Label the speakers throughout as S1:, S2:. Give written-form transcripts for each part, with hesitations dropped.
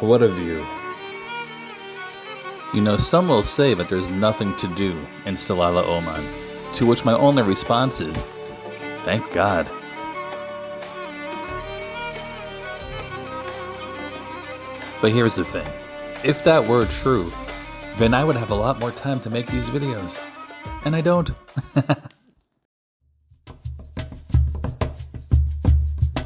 S1: What a view. You know, some will say that there's nothing to do in Salalah, Oman, to which my only response is, thank God. But here's the thing, if that were true, then I would have a lot more time to make these videos. And I don't.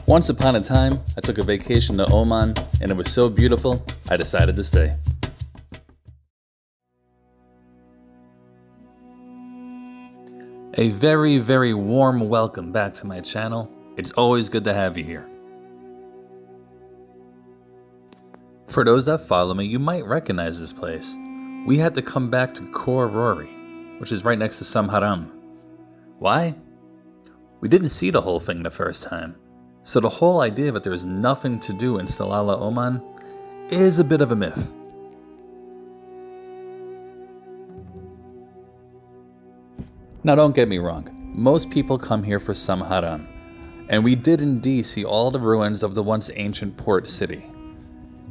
S1: Once upon a time, I took a vacation to Oman, and it was so beautiful, I decided to stay. A very, very warm welcome back to my channel. It's always good to have you here. For those that follow me, you might recognize this place. We had to come back to Khor Rori, which is right next to Sumharam. Why? We didn't see the whole thing the first time. So the whole idea that there's nothing to do in Salalah, Oman is a bit of a myth. Now don't get me wrong, most people come here for Sumharam, and we did indeed see all the ruins of the once ancient port city.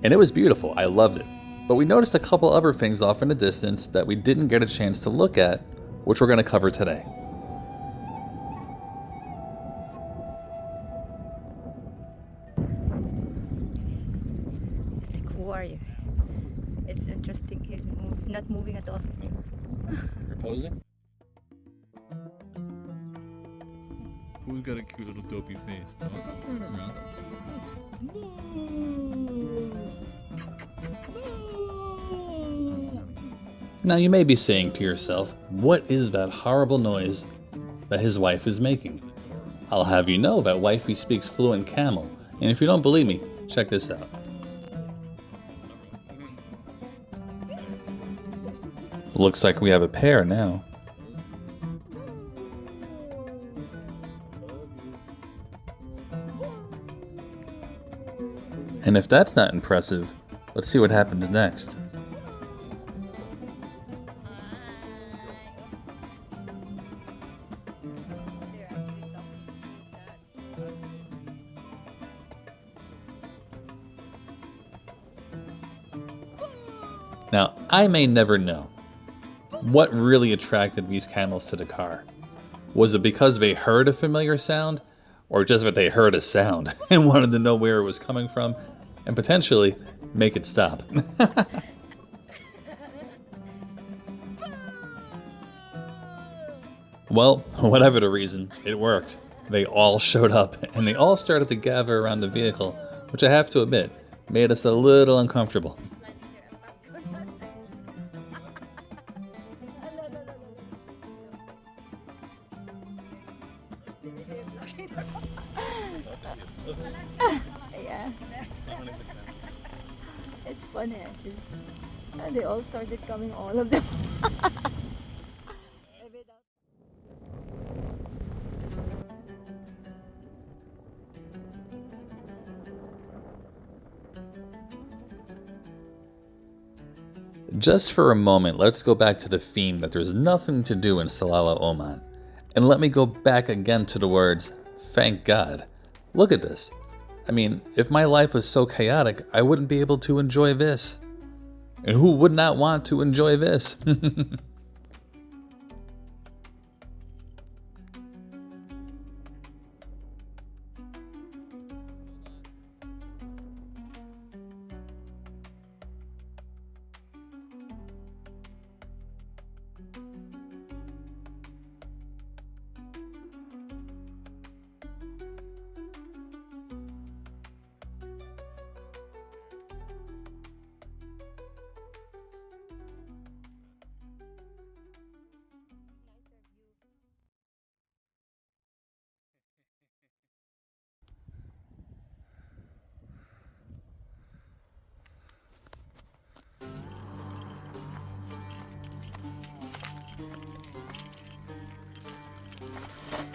S1: And it was beautiful, I loved it. But we noticed a couple other things off in the distance that we didn't get a chance to look at, which we're going to cover today.
S2: Who are you? It's interesting, he's not moving at all.
S1: You're posing? Who's got a cute little dopey face? Don't turn around. Now you may be saying to yourself, what is that horrible noise that his wife is making? I'll have you know that wifey speaks fluent camel, and if you don't believe me, check this out. Looks like we have a pair now. And if that's not impressive, let's see what happens next. Now, I may never know what really attracted these camels to the car. Was it because they heard a familiar sound, or just that they heard a sound and wanted to know where it was coming from and potentially make it stop? Well, whatever the reason, it worked. They all showed up and they all started to gather around the vehicle, which I have to admit made us a little uncomfortable.
S2: Yeah. It's funny actually. And they all started coming, all of them.
S1: Just for a moment, let's go back to the theme that there's nothing to do in Salalah, Oman. And let me go back again to the words, thank God. Look at this. I mean, if my life was so chaotic, I wouldn't be able to enjoy this. And who would not want to enjoy this?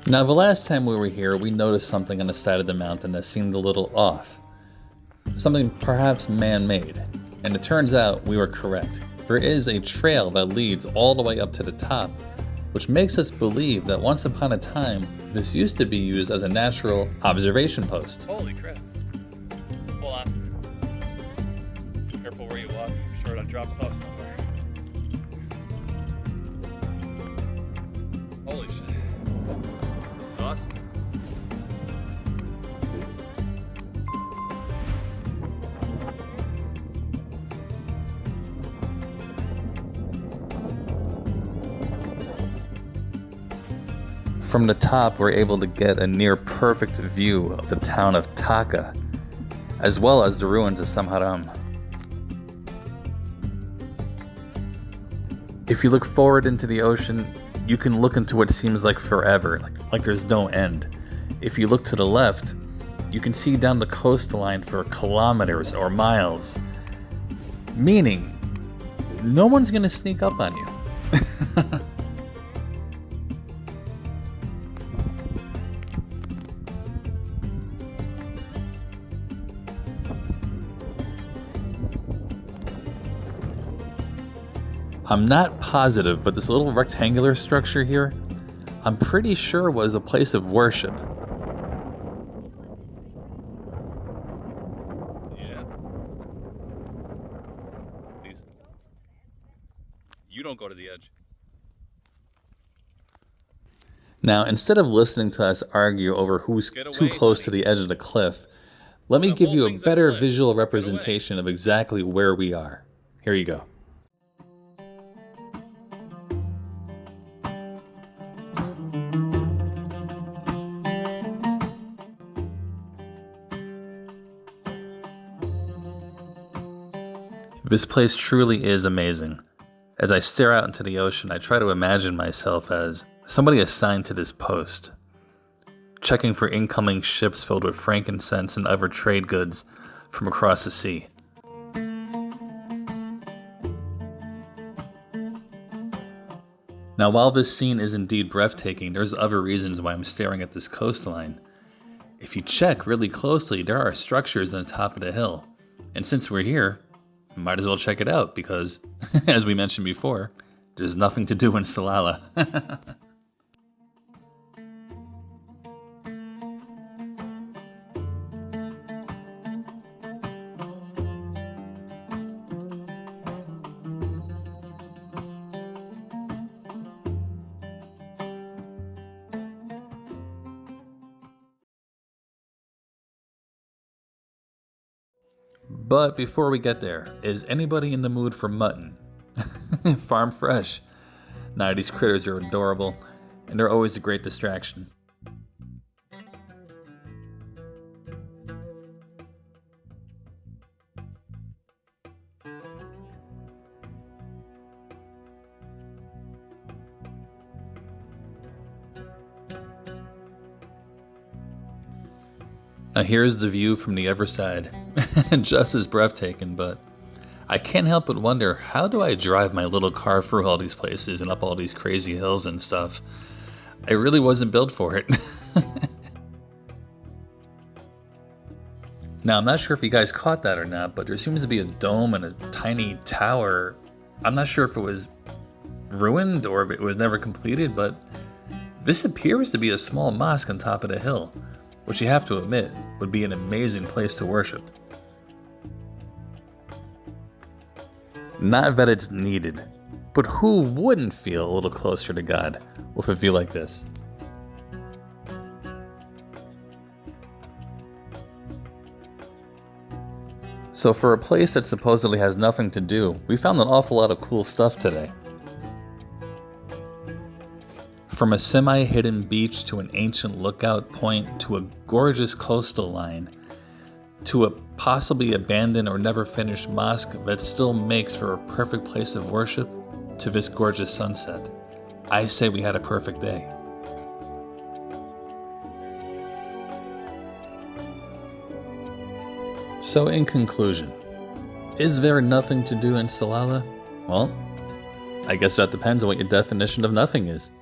S1: Now, the last time we were here, we noticed something on the side of the mountain that seemed a little off. Something perhaps man-made. And it turns out we were correct. There is a trail that leads all the way up to the top, which makes us believe that once upon a time, this used to be used as a natural observation post.
S3: Holy crap. Hold on.
S1: careful where you walk. I'm sure it drops off somewhere. Holy shit. This is awesome. From the top, we're able to get a near perfect view of the town of Taka, as well as the ruins of Sumharam. If you look forward into the ocean, you can look into what seems like forever, like there's no end. If you look to the left, you can see down the coastline for kilometers or miles, meaning no one's gonna sneak up on you. I'm not positive, but this little rectangular structure here, I'm pretty sure was a place of worship. Yeah. Please. You don't go to the edge. Now, instead of listening to us argue over who's too close to the edge of the cliff, let me give you a better visual representation of exactly where we are. Here you go. This place truly is amazing. As I stare out into the ocean, I try to imagine myself as somebody assigned to this post, checking for incoming ships filled with frankincense and other trade goods from across the sea. Now, while this scene is indeed breathtaking, there's other reasons why I'm staring at this coastline. If you check really closely, there are structures on the top of the hill. And since we're here, might as well check it out because, as we mentioned before, there's nothing to do in Salalah. But before we get there, is anybody in the mood for mutton? Farm fresh. Nah, these critters are adorable, and they're always a great distraction. Now here's the view from the other side. Just as breathtaking, but I can't help but wonder, how do I drive my little car through all these places and up all these crazy hills and stuff? I really wasn't built for it. Now, I'm not sure if you guys caught that or not, but there seems to be a dome and a tiny tower. I'm not sure if it was ruined or if it was never completed, but this appears to be a small mosque on top of the hill, which you have to admit would be an amazing place to worship. Not that it's needed, but who wouldn't feel a little closer to God with a view like this? So for a place that supposedly has nothing to do, we found an awful lot of cool stuff today. From a semi-hidden beach to an ancient lookout point to a gorgeous coastal line to a possibly abandoned or never finished mosque that still makes for a perfect place of worship to this gorgeous sunset, I say we had a perfect day. So in conclusion, is there nothing to do in Salalah? Well, I guess that depends on what your definition of nothing is.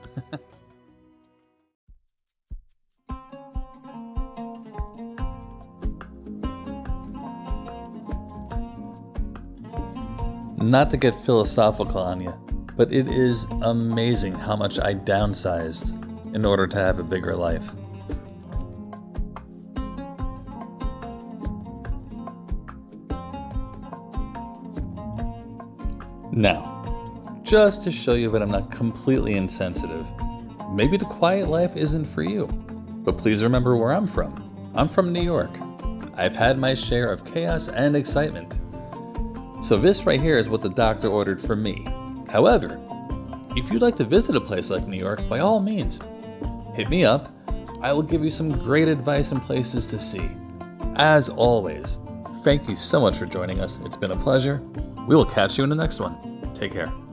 S1: Not to get philosophical on you, but it is amazing how much I downsized in order to have a bigger life. Now, just to show you that I'm not completely insensitive, maybe the quiet life isn't for you. But please remember where I'm from. I'm from New York. I've had my share of chaos and excitement. So this right here is what the doctor ordered for me. However, if you'd like to visit a place like New York, by all means, hit me up. I will give you some great advice and places to see. As always, thank you so much for joining us. It's been a pleasure. We will catch you in the next one. Take care.